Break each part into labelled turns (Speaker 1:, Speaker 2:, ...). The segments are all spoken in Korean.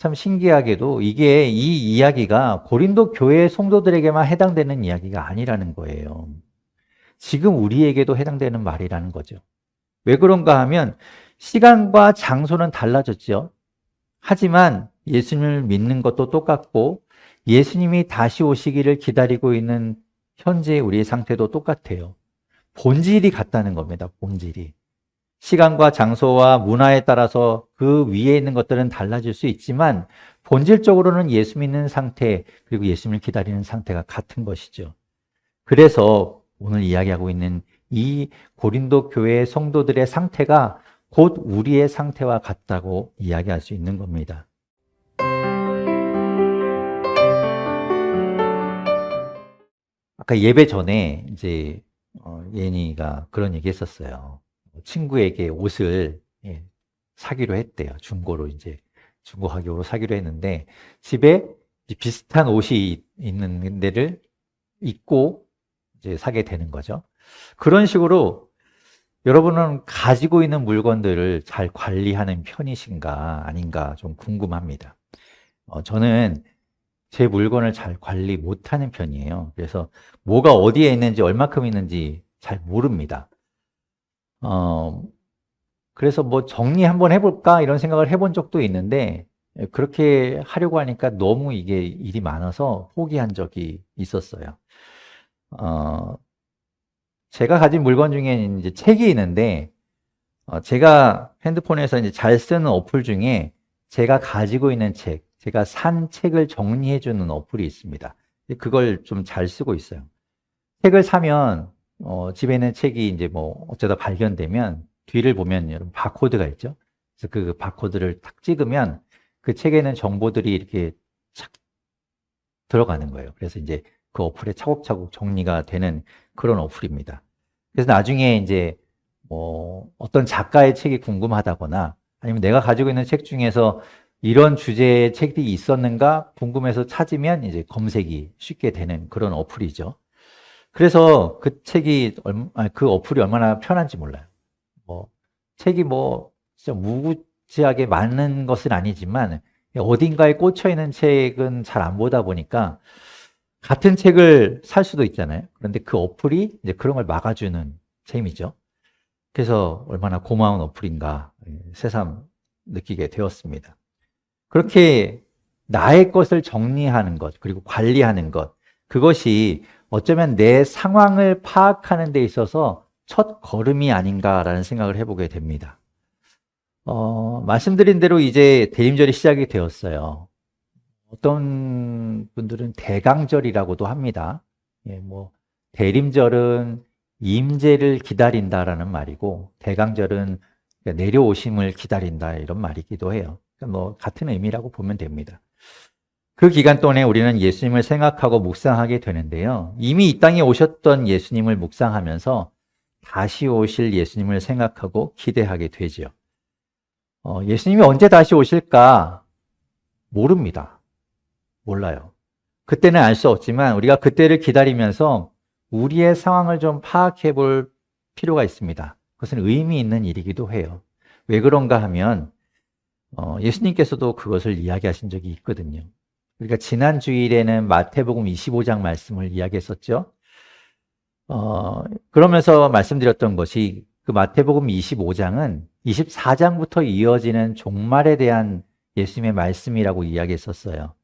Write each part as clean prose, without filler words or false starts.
Speaker 1: 참 신기하게도 이게 이 이야기가 고린도 교회 성도들에게만 해당되는 이야기가 아니라는 거예요. 지금 우리에게도 해당되는 말이라는 거죠. 왜 그런가 하면 시간과 장소는 달라졌죠. 하지만 예수님을 믿는 것도 똑같고 예수님이 다시 오시기를 기다리고 있는 현재 우리의 상태도 똑같아요. 본질이 같다는 겁니다. 본질이. 시간과 장소와 문화에 따라서 그 위에 있는 것들은 달라질 수 있지만 본질적으로는 예수 믿는 상태 그리고 예수님을 기다리는 상태가 같은 것이죠. 그래서 오늘 이야기하고 있는 이 고린도 교회 성도들의 상태가 곧 우리의 상태와 같다고 이야기할 수 있는 겁니다. 아까 예배 전에 이제 예니가 그런 얘기 했었어요. 친구에게 옷을 사기로 했대요. 중고로 이제 중고 가격으로 사기로 했는데 집에 비슷한 옷이 있는 데를 입고 이제 사게 되는 거죠. 그런 식으로 여러분은 가지고 있는 물건들을 잘 관리하는 편이신가 아닌가 좀 궁금합니다. 저는 제 물건을 잘 관리 못하는 편이에요. 그래서 뭐가 어디에 있는지 얼마큼 있는지 잘 모릅니다. 그래서 뭐 정리 한번 해볼까 이런 생각을 해본 적도 있는데 그렇게 하려고 하니까 너무 이게 일이 많아서 포기한 적이 있었어요. 어, 제가 가진 물건 중에 이제 책이 있는데 제가 핸드폰에서 이제 잘 쓰는 어플 중에 제가 가지고 있는 책, 제가 산 책을 정리해주는 어플이 있습니다. 그걸 좀 잘 쓰고 있어요. 책을 사면 집에 있는 책이 이제 뭐 어쩌다 발견되면 뒤를 보면 여러분 바코드가 있죠. 그래서 그 바코드를 탁 찍으면 그 책에 있는 정보들이 이렇게 착 들어가는 거예요. 그래서 이제 그 어플에 차곡차곡 정리가 되는 그런 어플입니다. 그래서 나중에 이제 뭐 어떤 작가의 책이 궁금하다거나 아니면 내가 가지고 있는 책 중에서 이런 주제의 책이 있었는가 궁금해서 찾으면 이제 검색이 쉽게 되는 그런 어플이죠. 그래서 그 책이 그 어플이 얼마나 편한지 몰라요. 뭐 책이 뭐 진짜 무지하게 많은 것은 아니지만 어딘가에 꽂혀 있는 책은 잘 안 보다 보니까 같은 책을 살 수도 있잖아요. 그런데 그 어플이 이제 그런 걸 막아주는 셈이죠. 그래서 얼마나 고마운 어플인가 새삼 느끼게 되었습니다. 그렇게 나의 것을 정리하는 것, 그리고 관리하는 것, 그것이 어쩌면 내 상황을 파악하는 데 있어서 첫 걸음이 아닌가라는 생각을 해보게 됩니다. 말씀드린 대로 이제 대림절이 시작이 되었어요. 어떤 분들은 대강절이라고도 합니다. 뭐 대림절은 임재를 기다린다라는 말이고 대강절은 내려오심을 기다린다 이런 말이기도 해요. 그러니까 뭐 같은 의미라고 보면 됩니다. 그 기간 동안에 우리는 예수님을 생각하고 묵상하게 되는데요. 이미 이 땅에 오셨던 예수님을 묵상하면서 다시 오실 예수님을 생각하고 기대하게 되죠. 예수님이 언제 다시 오실까 모릅니다. 몰라요. 그때는 알 수 없지만 우리가 그때를 기다리면서 우리의 상황을 좀 파악해 볼 필요가 있습니다. 그것은 의미 있는 일이기도 해요. 왜 그런가 하면 예수님께서도 그것을 이야기하신 적이 있거든요. 우리가 지난 주일에는 마태복음 25장 말씀을 이야기했었죠. 그러면서 말씀드렸던 것이 그 마태복음 25장은 24장부터 이어지는 종말에 대한 예수님의 말씀이라고 이야기했었어요.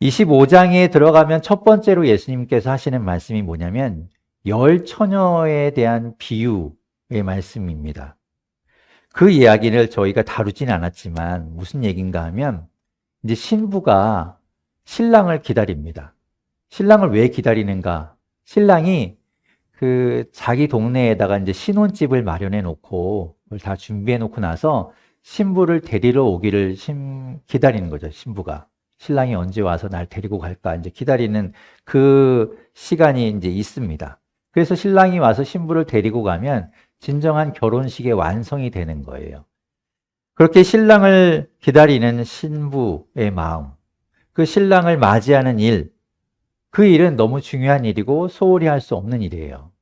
Speaker 1: 25장에 들어가면 첫 번째로 예수님께서 하시는 말씀이 뭐냐면 열 처녀에 대한 비유의 말씀입니다. 그 이야기를 저희가 다루지는 않았지만 무슨 얘기인가 하면 이제 신부가 신랑을 기다립니다. 신랑을 왜 기다리는가? 신랑이 그 자기 동네에다가 이제 신혼집을 마련해 놓고 그걸 다 준비해 놓고 나서 신부를 데리러 오기를 기다리는 거죠, 신부가. 신랑이 언제 와서 날 데리고 갈까 이제 기다리는 그 시간이 이제 있습니다. 그래서 신랑이 와서 신부를 데리고 가면 진정한 결혼식의 완성이 되는 거예요. 그렇게 신랑을 기다리는 신부의 마음, 그 신랑을 맞이하는 일, 그 일은 너무 중요한 일이고 소홀히 할 수 없는 일이에요.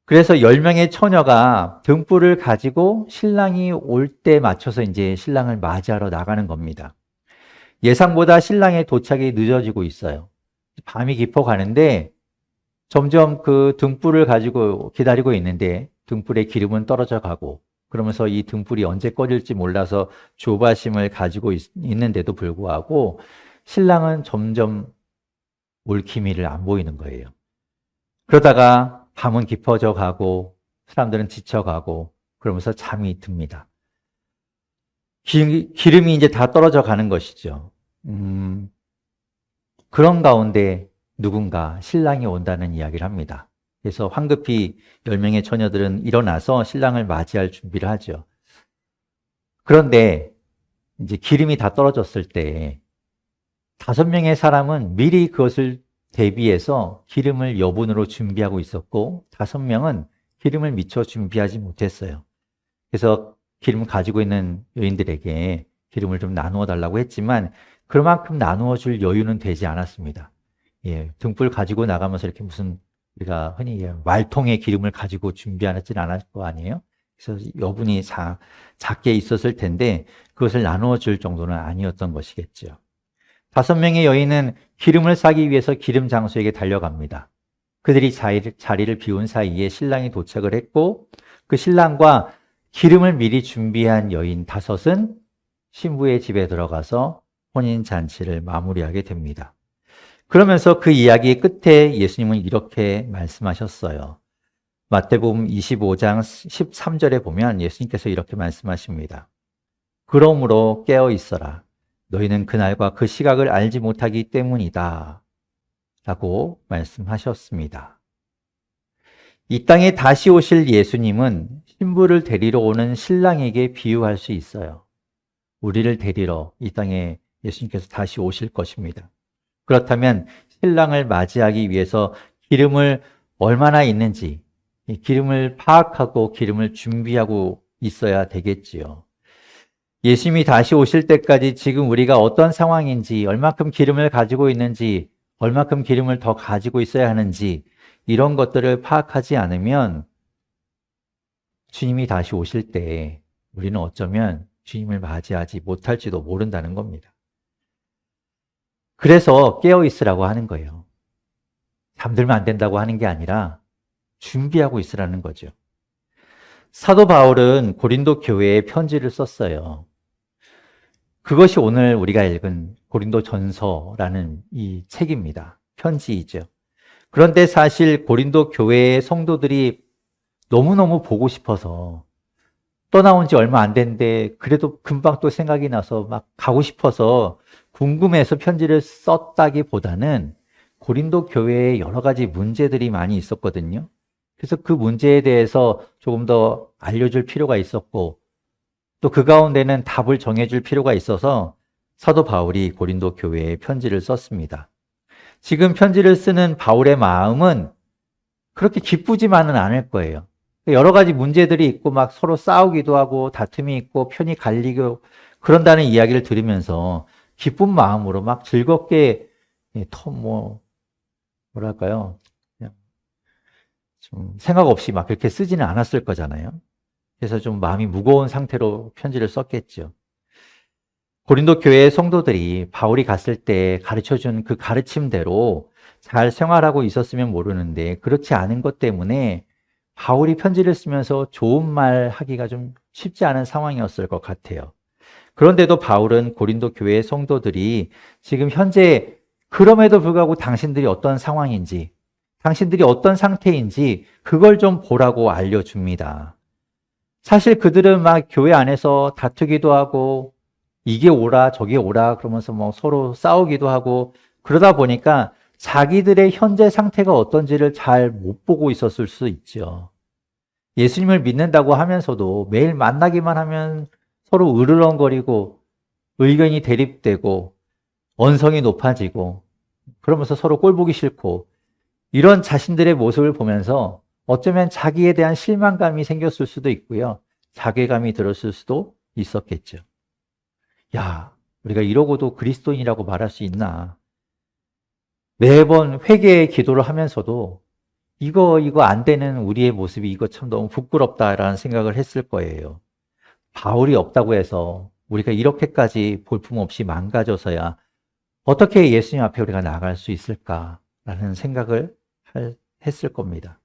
Speaker 1: 그래서 10명의 처녀가 등불을 가지고 신랑이 올 때 맞춰서 이제 신랑을 맞이하러 나가는 겁니다. 예상보다 신랑의 도착이 늦어지고 있어요. 밤이 깊어 가는데 점점 그 등불을 가지고 기다리고 있는데 등불의 기름은 떨어져 가고, 그러면서 이 등불이 언제 꺼질지 몰라서 조바심을 가지고 있는데도 불구하고 신랑은 점점 올 기미를 안 보이는 거예요. 그러다가 밤은 깊어져 가고 사람들은 지쳐가고 그러면서 잠이 듭니다. 기름이 이제 다 떨어져 가는 것이죠. 그런 가운데 누군가 신랑이 온다는 이야기를 합니다. 그래서 황급히 10명의 처녀들은 일어나서 신랑을 맞이할 준비를 하죠. 그런데 이제 기름이 다 떨어졌을 때 5명의 사람은 미리 그것을 대비해서 기름을 여분으로 준비하고 있었고 5명은 기름을 미처 준비하지 못했어요. 그래서 기름 가지고 있는 여인들에게 기름을 좀 나누어 달라고 했지만 그만큼 나누어 줄 여유는 되지 않았습니다. 예, 등불 가지고 나가면서 이렇게 무슨 우리가 흔히 말통에 기름을 가지고 준비하지는 않았을 거 아니에요? 그래서 여분이 작게 있었을 텐데 그것을 나누어 줄 정도는 아니었던 것이겠죠. 5명의 여인은 기름을 싸기 위해서 기름 장수에게 달려갑니다. 그들이 자리를 비운 사이에 신랑이 도착을 했고 그 신랑과 기름을 미리 준비한 여인 5은 신부의 집에 들어가서 혼인잔치를 마무리하게 됩니다. 그러면서 그 이야기의 끝에 예수님은 이렇게 말씀하셨어요. 마태복음 25장 13절에 보면 예수님께서 이렇게 말씀하십니다. 그러므로 깨어 있어라. 너희는 그날과 그 시각을 알지 못하기 때문이다. 라고 말씀하셨습니다. 이 땅에 다시 오실 예수님은 신부를 데리러 오는 신랑에게 비유할 수 있어요. 우리를 데리러 이 땅에 예수님께서 다시 오실 것입니다. 그렇다면 신랑을 맞이하기 위해서 기름을 얼마나 있는지, 이 기름을 파악하고 기름을 준비하고 있어야 되겠지요. 예수님이 다시 오실 때까지 지금 우리가 어떤 상황인지, 얼마큼 기름을 가지고 있는지, 얼마큼 기름을 더 가지고 있어야 하는지 이런 것들을 파악하지 않으면 주님이 다시 오실 때 우리는 어쩌면 주님을 맞이하지 못할지도 모른다는 겁니다. 그래서 깨어 있으라고 하는 거예요. 잠들면 안 된다고 하는 게 아니라 준비하고 있으라는 거죠. 사도 바울은 고린도 교회에 편지를 썼어요. 그것이 오늘 우리가 읽은 고린도 전서라는 이 책입니다. 편지이죠. 그런데 사실 고린도 교회의 성도들이 너무너무 보고 싶어서 떠나온 지 얼마 안 됐는데 그래도 금방 또 생각이 나서 막 가고 싶어서 궁금해서 편지를 썼다기보다는 고린도 교회에 여러 가지 문제들이 많이 있었거든요. 그래서 그 문제에 대해서 조금 더 알려줄 필요가 있었고 또 그 가운데는 답을 정해줄 필요가 있어서 사도 바울이 고린도 교회에 편지를 썼습니다. 지금 편지를 쓰는 바울의 마음은 그렇게 기쁘지만은 않을 거예요. 여러 가지 문제들이 있고 막 서로 싸우기도 하고 다툼이 있고 편이 갈리고 그런다는 이야기를 들으면서 기쁜 마음으로 막 즐겁게 뭐랄까요? 그냥 좀 생각 없이 막 그렇게 쓰지는 않았을 거잖아요. 그래서 좀 마음이 무거운 상태로 편지를 썼겠죠. 고린도 교회의 성도들이 바울이 갔을 때 가르쳐준 그 가르침대로 잘 생활하고 있었으면 모르는데 그렇지 않은 것 때문에 바울이 편지를 쓰면서 좋은 말 하기가 좀 쉽지 않은 상황이었을 것 같아요. 그런데도 바울은 고린도 교회의 성도들이 지금 현재 그럼에도 불구하고 당신들이 어떤 상황인지, 당신들이 어떤 상태인지 그걸 좀 보라고 알려줍니다. 사실 그들은 막 교회 안에서 다투기도 하고 이게 오라 저게 오라 그러면서 뭐 서로 싸우기도 하고 그러다 보니까 자기들의 현재 상태가 어떤지를 잘 못 보고 있었을 수 있죠. 예수님을 믿는다고 하면서도 매일 만나기만 하면 서로 으르렁거리고 의견이 대립되고 언성이 높아지고 그러면서 서로 꼴보기 싫고 이런 자신들의 모습을 보면서 어쩌면 자기에 대한 실망감이 생겼을 수도 있고요. 자괴감이 들었을 수도 있었겠죠. 야, 우리가 이러고도 그리스도인이라고 말할 수 있나? 매번 회개의 기도를 하면서도 이거 안 되는 우리의 모습이 이거 참 너무 부끄럽다라는 생각을 했을 거예요. 바울이 없다고 해서 우리가 이렇게까지 볼품없이 망가져서야 어떻게 예수님 앞에 우리가 나갈 수 있을까라는 생각을 했을 겁니다.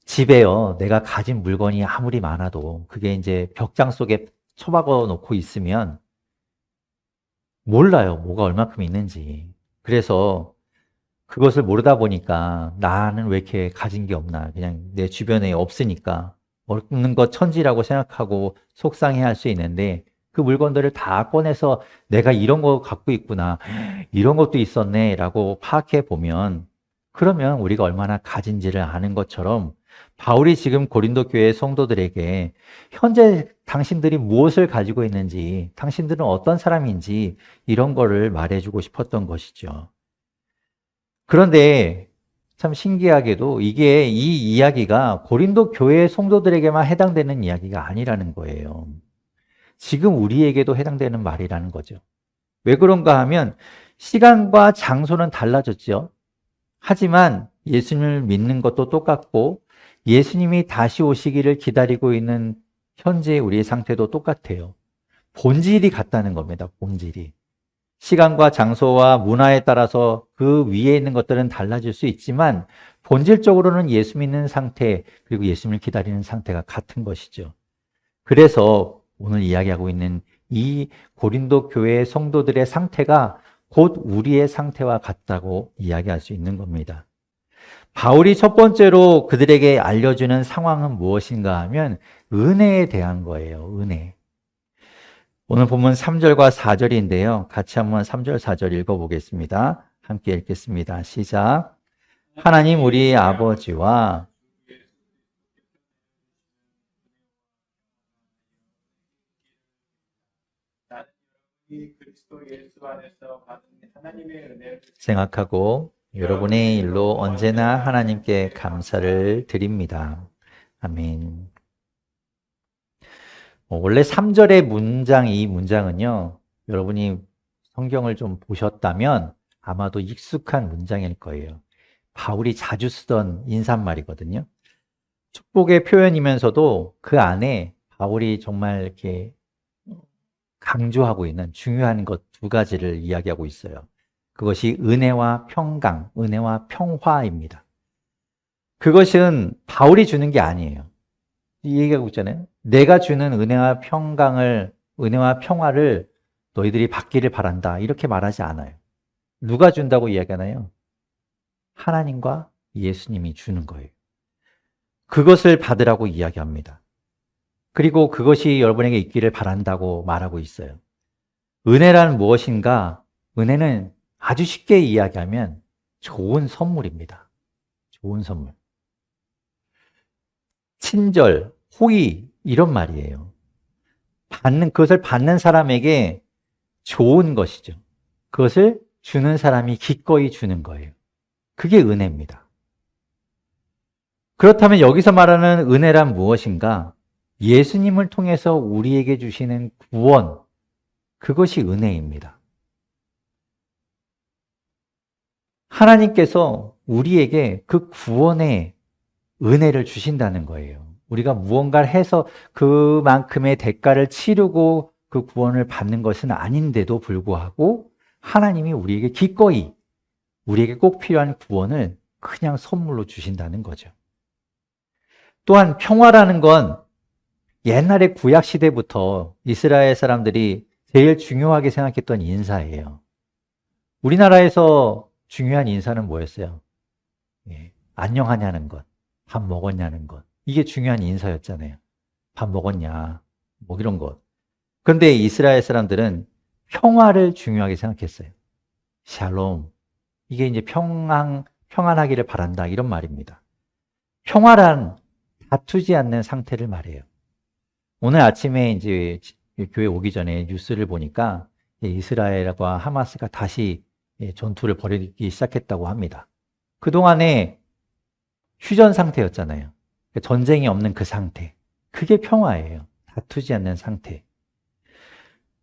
Speaker 1: 집에요, 내가 가진 물건이 아무리 많아도 그게 이제 벽장 속에 처박아 놓고 있으면 몰라요, 뭐가 얼마큼 있는지. 그래서 그것을 모르다 보니까 나는 왜 이렇게 가진 게 없나. 그냥 내 주변에 없으니까 없는 것 천지라고 생각하고 속상해 할 수 있는데 그 물건들을 다 꺼내서 내가 이런 거 갖고 있구나. 이런 것도 있었네. 라고 파악해 보면 그러면 우리가 얼마나 가진지를 아는 것처럼 바울이 지금 고린도 교회 성도들에게 현재 당신들이 무엇을 가지고 있는지, 당신들은 어떤 사람인지 이런 거를 말해주고 싶었던 것이죠. 그런데 참 신기하게도 이게 이 이야기가 고린도 교회 성도들에게만 해당되는 이야기가 아니라는 거예요. 지금 우리에게도 해당되는 말이라는 거죠. 왜 그런가 하면 시간과 장소는 달라졌죠. 하지만 예수님을 믿는 것도 똑같고 예수님이 다시 오시기를 기다리고 있는 현재 우리의 상태도 똑같아요. 본질이 같다는 겁니다. 본질이. 시간과 장소와 문화에 따라서 그 위에 있는 것들은 달라질 수 있지만 본질적으로는 예수 믿는 상태 그리고 예수님을 기다리는 상태가 같은 것이죠. 그래서 오늘 이야기하고 있는 이 고린도 교회의 성도들의 상태가 곧 우리의 상태와 같다고 이야기할 수 있는 겁니다. 바울이 첫 번째로 그들에게 알려주는 상황은 무엇인가 하면 은혜에 대한 거예요. 은혜. 오늘 본문 3절과 4절인데요. 같이 한번 3절, 4절 읽어보겠습니다. 함께 읽겠습니다. 시작. 하나님 우리 아버지와
Speaker 2: 그리스도 예수 안에서 받은 하나님의 은혜를
Speaker 1: 생각하고 여러분의 일로 언제나 하나님께 감사를 드립니다. 아멘. 원래 3절의 문장, 이 문장은요, 여러분이 성경을 좀 보셨다면 아마도 익숙한 문장일 거예요. 바울이 자주 쓰던 인사말이거든요. 축복의 표현이면서도 그 안에 바울이 정말 이렇게 강조하고 있는 중요한 것 두 가지를 이야기하고 있어요. 그것이 은혜와 평강, 은혜와 평화입니다. 그것은 바울이 주는 게 아니에요. 이 얘기하고 있잖아요. 내가 주는 은혜와 평강을, 은혜와 평화를 너희들이 받기를 바란다. 이렇게 말하지 않아요. 누가 준다고 이야기하나요? 하나님과 예수님이 주는 거예요. 그것을 받으라고 이야기합니다. 그리고 그것이 여러분에게 있기를 바란다고 말하고 있어요. 은혜란 무엇인가? 은혜는 아주 쉽게 이야기하면 좋은 선물입니다. 좋은 선물. 친절, 호의 이런 말이에요. 그것을 받는 사람에게 좋은 것이죠. 그것을 주는 사람이 기꺼이 주는 거예요. 그게 은혜입니다. 그렇다면 여기서 말하는 은혜란 무엇인가? 예수님을 통해서 우리에게 주시는 구원, 그것이 은혜입니다. 하나님께서 우리에게 그 구원의 은혜를 주신다는 거예요. 우리가 무언가를 해서 그만큼의 대가를 치르고 그 구원을 받는 것은 아닌데도 불구하고 하나님이 우리에게 기꺼이 우리에게 꼭 필요한 구원을 그냥 선물로 주신다는 거죠. 또한 평화라는 건 옛날에 구약 시대부터 이스라엘 사람들이 제일 중요하게 생각했던 인사예요. 우리나라에서 중요한 인사는 뭐였어요? 안녕하냐는 것, 밥 먹었냐는 것. 이게 중요한 인사였잖아요. 밥 먹었냐, 뭐 이런 것. 그런데 이스라엘 사람들은 평화를 중요하게 생각했어요. 샬롬. 이게 이제 평안하기를 바란다. 이런 말입니다. 평화란 다투지 않는 상태를 말해요. 오늘 아침에 이제 교회 오기 전에 뉴스를 보니까 이스라엘과 하마스가 다시 전투를 벌이기 시작했다고 합니다. 그동안에 휴전 상태였잖아요. 전쟁이 없는 그 상태. 그게 평화예요. 다투지 않는 상태.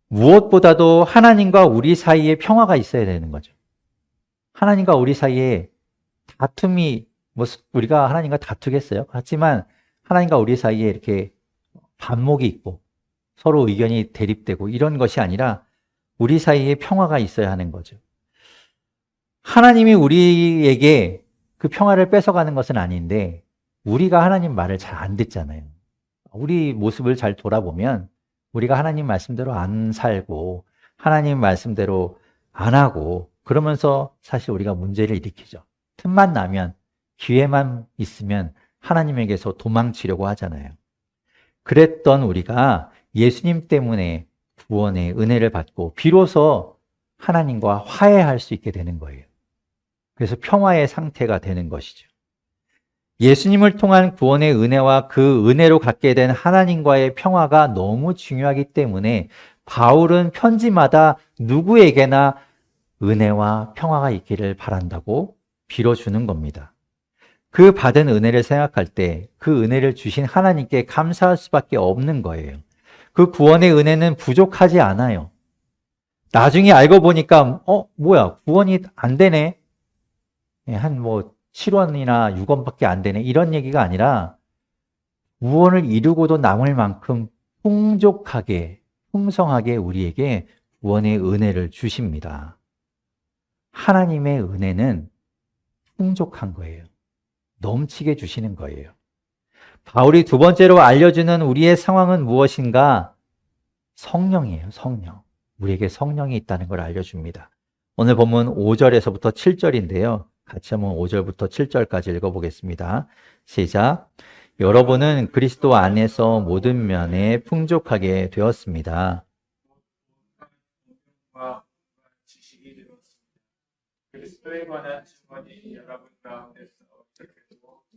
Speaker 1: 무엇보다도 하나님과 우리 사이에 평화가 있어야 되는 거죠. 하나님과 우리 사이에 다툼이 뭐 우리가 하나님과 다투겠어요? 하지만 하나님과 우리 사이에 이렇게 반목이 있고 서로 의견이 대립되고 이런 것이 아니라 우리 사이에 평화가 있어야 하는 거죠. 하나님이 우리에게 그 평화를 뺏어가는 것은 아닌데 우리가 하나님 말을 잘 안 듣잖아요. 우리 모습을 잘 돌아보면 우리가 하나님 말씀대로 안 살고 하나님 말씀대로 안 하고 그러면서 사실 우리가 문제를 일으키죠. 틈만 나면 기회만 있으면 하나님에게서 도망치려고 하잖아요. 그랬던 우리가 예수님 때문에 구원의 은혜를 받고 비로소 하나님과 화해할 수 있게 되는 거예요. 그래서 평화의 상태가 되는 것이죠. 예수님을 통한 구원의 은혜와 그 은혜로 갖게 된 하나님과의 평화가 너무 중요하기 때문에 바울은 편지마다 누구에게나 은혜와 평화가 있기를 바란다고 빌어주는 겁니다. 그 받은 은혜를 생각할 때 그 은혜를 주신 하나님께 감사할 수밖에 없는 거예요. 그 구원의 은혜는 부족하지 않아요. 나중에 알고 보니까 뭐야 구원이 안 되네. 한 7원이나 6원밖에 안 되네. 이런 얘기가 아니라 구원을 이루고도 남을 만큼 풍족하게 풍성하게 우리에게 구원의 은혜를 주십니다. 하나님의 은혜는 풍족한 거예요. 넘치게 주시는 거예요. 바울이 두 번째로 알려주는 우리의 상황은 무엇인가? 성령이에요. 성령. 우리에게 성령이 있다는 걸 알려줍니다. 오늘 본문 5절에서부터 7절인데요. 같이 한번 5절부터 7절까지 읽어보겠습니다. 시작. 여러분은 그리스도 안에서 모든 면에 풍족하게 되었습니다.
Speaker 2: 지식이 되었습니다. 그리스도에 관한 증언이 여러분 가운데서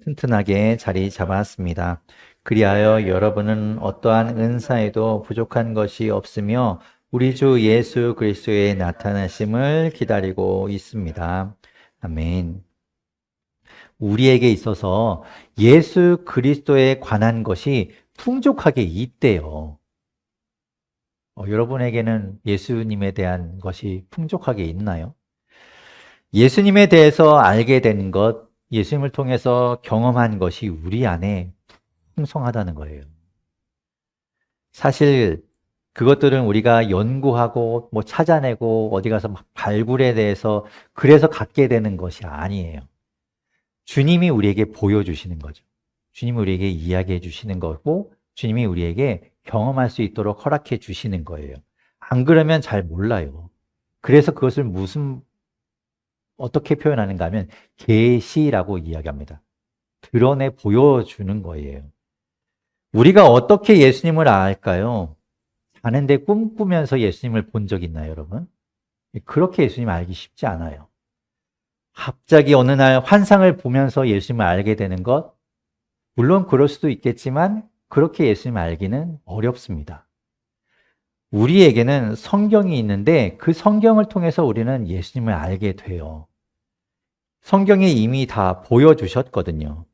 Speaker 1: 튼튼하게 자리 잡았습니다. 그리하여 여러분은 어떠한 은사에도 부족한 것이 없으며 우리 주 예수 그리스도의 나타나심을 기다리고 있습니다. 아멘. 우리에게 있어서 예수 그리스도에 관한 것이 풍족하게 있대요. 여러분에게는 예수님에 대한 것이 풍족하게 있나요? 예수님에 대해서 알게 된 것, 예수님을 통해서 경험한 것이 우리 안에 풍성하다는 거예요. 사실 그것들은 우리가 연구하고 찾아내고 어디 가서 막 발굴에 대해서 그래서 갖게 되는 것이 아니에요. 주님이 우리에게 보여주시는 거죠. 주님이 우리에게 이야기해 주시는 거고 주님이 우리에게 경험할 수 있도록 허락해 주시는 거예요. 안 그러면 잘 몰라요. 그래서 그것을 어떻게 표현하는가 하면 계시라고 이야기합니다. 드러내 보여주는 거예요. 우리가 어떻게 예수님을 알까요? 자는데 꿈꾸면서 예수님을 본 적 있나요, 여러분? 그렇게 예수님 알기 쉽지 않아요. 갑자기 어느 날 환상을 보면서 예수님을 알게 되는 것, 물론 그럴 수도 있겠지만 그렇게 예수님을 알기는 어렵습니다. 우리에게는 성경이 있는데 그 성경을 통해서 우리는 예수님을 알게 돼요. 성경이 이미 다 보여주셨거든요.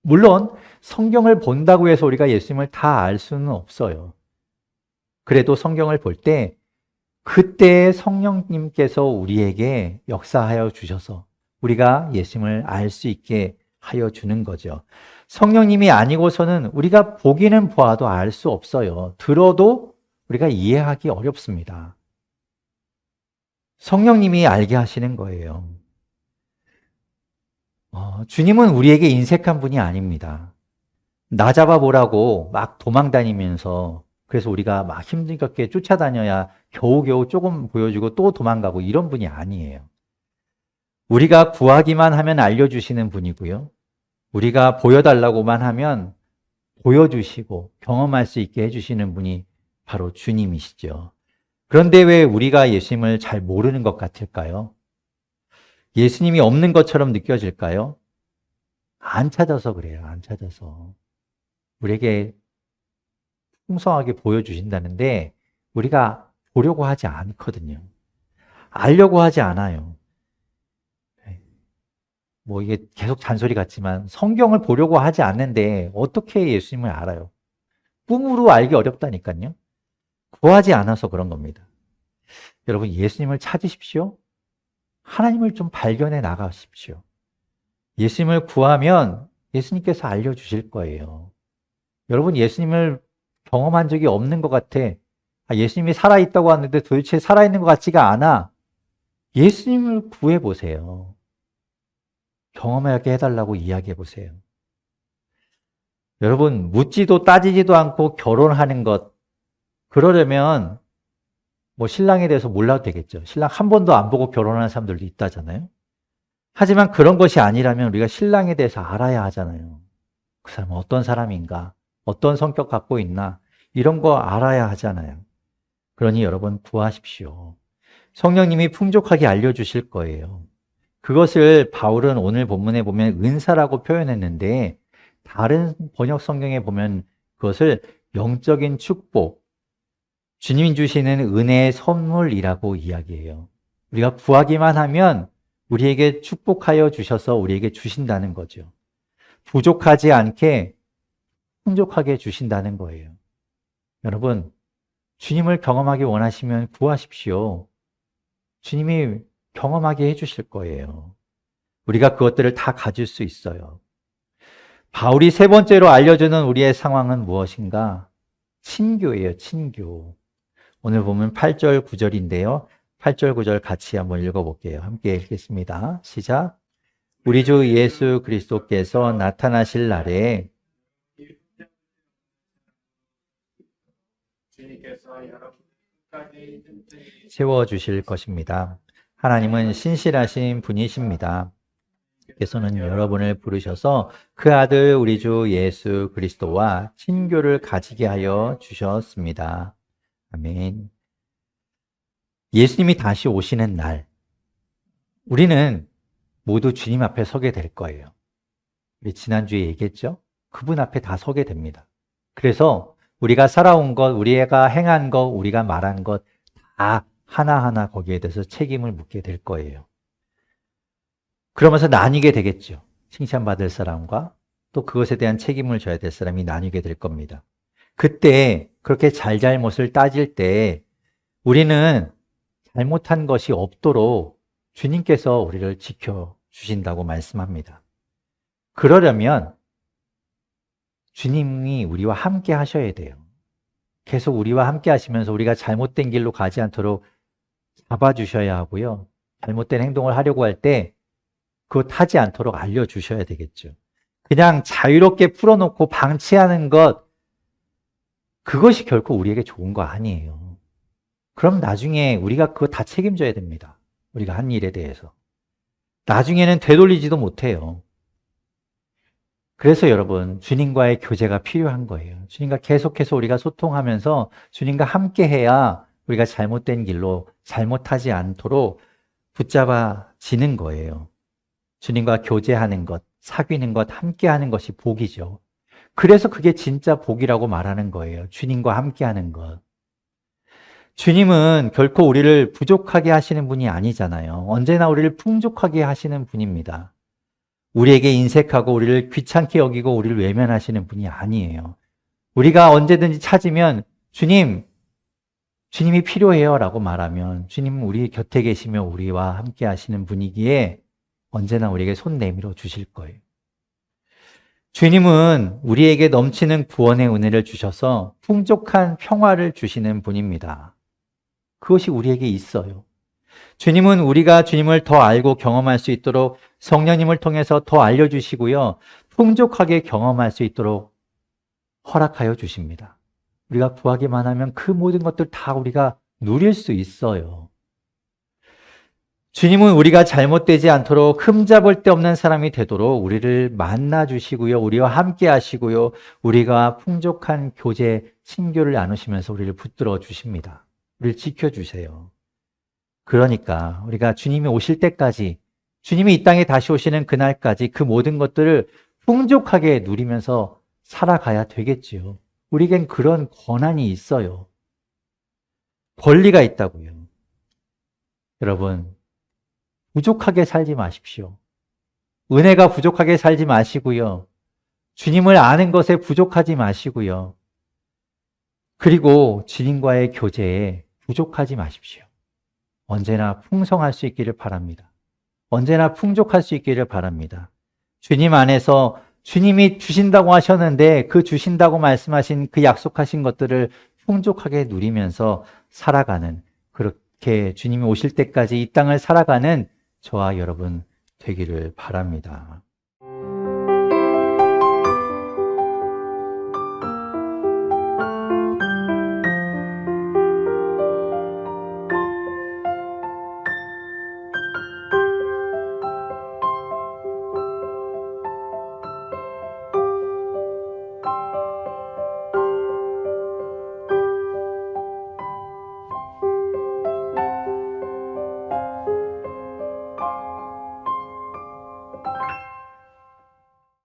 Speaker 1: 물론 성경을 본다고 해서 우리가 예수님을 다 알 수는 없어요. 그래도 성경을 볼 때 그때 성령님께서 우리에게 역사하여 주셔서 우리가 예수님을 알 수 있게 하여 주는 거죠. 성령님이 아니고서는 우리가 보기는 보아도 알 수 없어요. 들어도 우리가 이해하기 어렵습니다. 성령님이 알게 하시는 거예요. 주님은 우리에게 인색한 분이 아닙니다. 나 잡아보라고 막 도망다니면서 그래서 우리가 막 힘들게 쫓아다녀야 겨우겨우 조금 보여주고 또 도망가고 이런 분이 아니에요. 우리가 구하기만 하면 알려주시는 분이고요. 우리가 보여달라고만 하면 보여주시고 경험할 수 있게 해주시는 분이 바로 주님이시죠. 그런데 왜 우리가 예수님을 잘 모르는 것 같을까요? 예수님이 없는 것처럼 느껴질까요? 안 찾아서 그래요. 안 찾아서. 우리에게 풍성하게 보여주신다는데 우리가 보려고 하지 않거든요. 알려고 하지 않아요. 이게 계속 잔소리 같지만 성경을 보려고 하지 않는데 어떻게 예수님을 알아요? 꿈으로 알기 어렵다니까요. 구하지 않아서 그런 겁니다. 여러분 예수님을 찾으십시오. 하나님을 좀 발견해 나가십시오. 예수님을 구하면 예수님께서 알려주실 거예요. 여러분, 예수님을 경험한 적이 없는 것 같아. 예수님이 살아있다고 하는데 도대체 살아있는 것 같지가 않아. 예수님을 구해보세요. 경험하게 해달라고 이야기해보세요. 여러분, 묻지도 따지지도 않고 결혼하는 것, 그러려면 뭐 신랑에 대해서 몰라도 되겠죠. 신랑 한 번도 안 보고 결혼하는 사람들도 있다잖아요. 하지만 그런 것이 아니라면 우리가 신랑에 대해서 알아야 하잖아요. 그 사람은 어떤 사람인가, 어떤 성격 갖고 있나, 이런 거 알아야 하잖아요. 그러니 여러분 구하십시오. 성령님이 풍족하게 알려주실 거예요. 그것을 바울은 오늘 본문에 보면 은사라고 표현했는데, 다른 번역 성경에 보면 그것을 영적인 축복, 주님이 주시는 은혜의 선물이라고 이야기해요. 우리가 구하기만 하면 우리에게 축복하여 주셔서 우리에게 주신다는 거죠. 부족하지 않게 풍족하게 주신다는 거예요. 여러분, 주님을 경험하기 원하시면 구하십시오. 주님이 경험하게 해주실 거예요. 우리가 그것들을 다 가질 수 있어요. 바울이 세 번째로 알려주는 우리의 상황은 무엇인가? 친교예요, 친교. 오늘 보면 8절, 9절인데요. 8절, 9절 같이 한번 읽어볼게요. 함께 읽겠습니다. 시작. 우리 주 예수 그리스도께서 나타나실 날에
Speaker 2: 주님께서 여러분까지
Speaker 1: 세워주실 것입니다. 하나님은 신실하신 분이십니다. 께서는 여러분을 부르셔서 그 아들 우리 주 예수 그리스도와 친교를 가지게 하여 주셨습니다. 아멘. 예수님이 다시 오시는 날, 우리는 모두 주님 앞에 서게 될 거예요. 우리 지난주에 얘기했죠? 그분 앞에 다 서게 됩니다. 그래서 우리가 살아온 것, 우리가 행한 것, 우리가 말한 것 다 하나하나 거기에 대해서 책임을 묻게 될 거예요. 그러면서 나뉘게 되겠죠. 칭찬받을 사람과 또 그것에 대한 책임을 져야 될 사람이 나뉘게 될 겁니다. 그때 그렇게 잘잘못을 따질 때 우리는 잘못한 것이 없도록 주님께서 우리를 지켜주신다고 말씀합니다. 그러려면 주님이 우리와 함께 하셔야 돼요. 계속 우리와 함께 하시면서 우리가 잘못된 길로 가지 않도록 잡아주셔야 하고요. 잘못된 행동을 하려고 할 때 그것 하지 않도록 알려주셔야 되겠죠. 그냥 자유롭게 풀어놓고 방치하는 것, 그것이 결코 우리에게 좋은 거 아니에요. 그럼 나중에 우리가 그거 다 책임져야 됩니다. 우리가 한 일에 대해서. 나중에는 되돌리지도 못해요. 그래서 여러분, 주님과의 교제가 필요한 거예요. 주님과 계속해서 우리가 소통하면서 주님과 함께 해야 우리가 잘못된 길로 잘못하지 않도록 붙잡아지는 거예요. 주님과 교제하는 것, 사귀는 것, 함께 하는 것이 복이죠. 그래서 그게 진짜 복이라고 말하는 거예요. 주님과 함께 하는 것. 주님은 결코 우리를 부족하게 하시는 분이 아니잖아요. 언제나 우리를 풍족하게 하시는 분입니다. 우리에게 인색하고 우리를 귀찮게 여기고 우리를 외면하시는 분이 아니에요. 우리가 언제든지 찾으면 주님이 필요해요 라고 말하면 주님은 우리 곁에 계시며 우리와 함께 하시는 분이기에 언제나 우리에게 손 내밀어 주실 거예요. 주님은 우리에게 넘치는 구원의 은혜를 주셔서 풍족한 평화를 주시는 분입니다. 그것이 우리에게 있어요. 주님은 우리가 주님을 더 알고 경험할 수 있도록 성령님을 통해서 더 알려주시고요. 풍족하게 경험할 수 있도록 허락하여 주십니다. 우리가 구하기만 하면 그 모든 것들 다 우리가 누릴 수 있어요. 주님은 우리가 잘못되지 않도록 흠잡을 데 없는 사람이 되도록 우리를 만나주시고요. 우리와 함께 하시고요. 우리가 풍족한 교제, 친교를 나누시면서 우리를 붙들어 주십니다. 우리를 지켜주세요. 그러니까 우리가 주님이 오실 때까지, 주님이 이 땅에 다시 오시는 그날까지 그 모든 것들을 풍족하게 누리면서 살아가야 되겠지요. 우리에겐 그런 권한이 있어요. 권리가 있다고요. 여러분, 부족하게 살지 마십시오. 은혜가 부족하게 살지 마시고요. 주님을 아는 것에 부족하지 마시고요. 그리고 주님과의 교제에 부족하지 마십시오. 언제나 풍성할 수 있기를 바랍니다. 언제나 풍족할 수 있기를 바랍니다. 주님 안에서 주님이 주신다고 하셨는데 그 주신다고 말씀하신 그 약속하신 것들을 풍족하게 누리면서 살아가는, 그렇게 주님이 오실 때까지 이 땅을 살아가는 저와 여러분 되기를 바랍니다.